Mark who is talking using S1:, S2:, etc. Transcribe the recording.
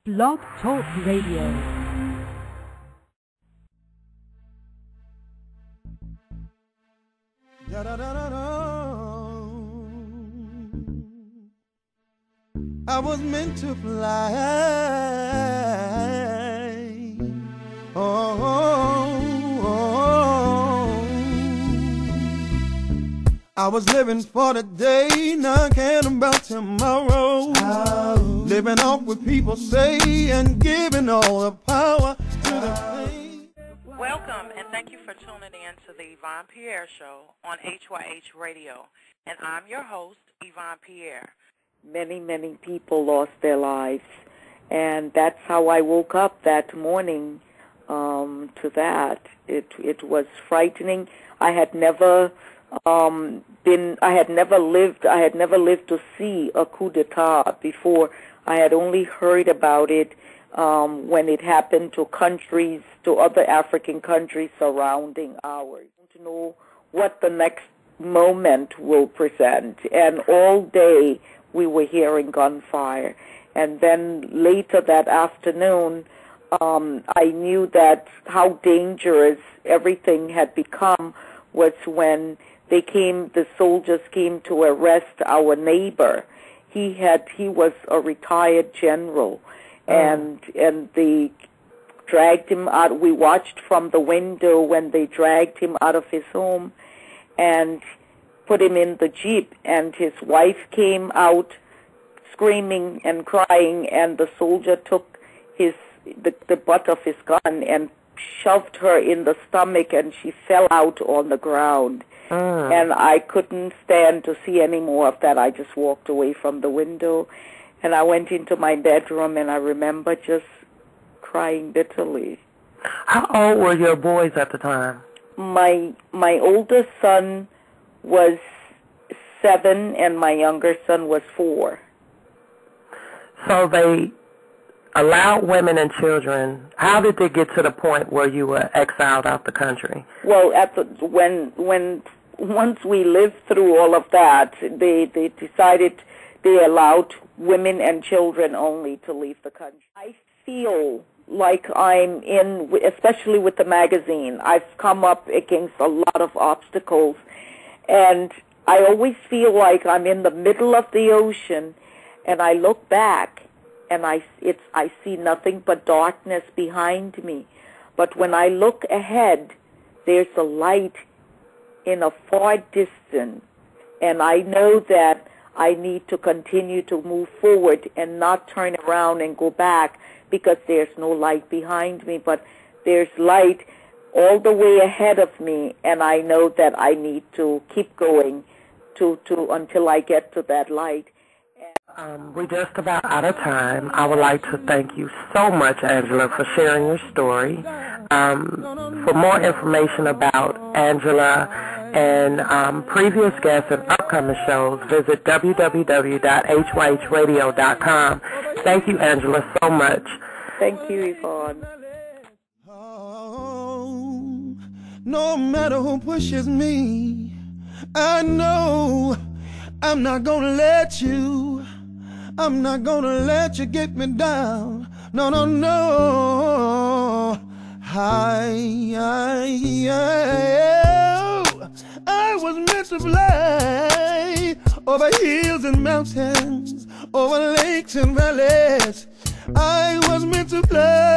S1: Blog Talk Radio.
S2: I was meant to fly. I was living for the day, not caring about tomorrow. Living off what people say and giving all the power to the pain.
S3: Welcome, and thank you for tuning in to the Yvonne Pierre Show on HYH Radio. And I'm your host, Yvonne Pierre.
S4: Many people lost their lives, and that's how I woke up that morning to that. It was frightening. I had never lived to see a coup d'etat before. I had only heard about it when it happened to other African countries surrounding ours. To know what the next moment will present, and all day we were hearing gunfire. And then later that afternoon, I knew that how dangerous everything had become was when the soldiers came to arrest our neighbor. He was a retired general, and they dragged him out. We watched from the window when they dragged him out of his home and put him in the Jeep, and his wife came out screaming and crying, and the soldier took the butt of his gun and shoved her in the stomach, and she fell out on the ground. And I couldn't stand to see any more of that. I just walked away from the window, and I went into my bedroom, and I remember just crying bitterly.
S5: How old were your boys at the time?
S4: My older son was 7, and my younger son was 4.
S5: So they allowed women and children. How did they get to the point where you were exiled out the country?
S4: Well, once we lived through all of that, they decided they allowed women and children only to leave the country. I feel like I'm especially with the magazine, I've come up against a lot of obstacles, and I always feel like I'm in the middle of the ocean, and I look back, and I see nothing but darkness behind me. But when I look ahead, there's a light in a far distance, and I know that I need to continue to move forward and not turn around and go back, because there's no light behind me, but there's light all the way ahead of me, and I know that I need to keep going until I get to that light.
S5: We're just about out of time. I would like to thank you so much, Angela, for sharing your story. For more information about Angela and previous guests and upcoming shows, visit www.hyhradio.com. Thank you, Angela, so much.
S4: Thank you, Yvonne.
S2: No matter who pushes me, I know I'm not gonna let you. I'm not gonna let you get me down. No. I was meant to fly over hills and mountains, over lakes and valleys. I was meant to fly.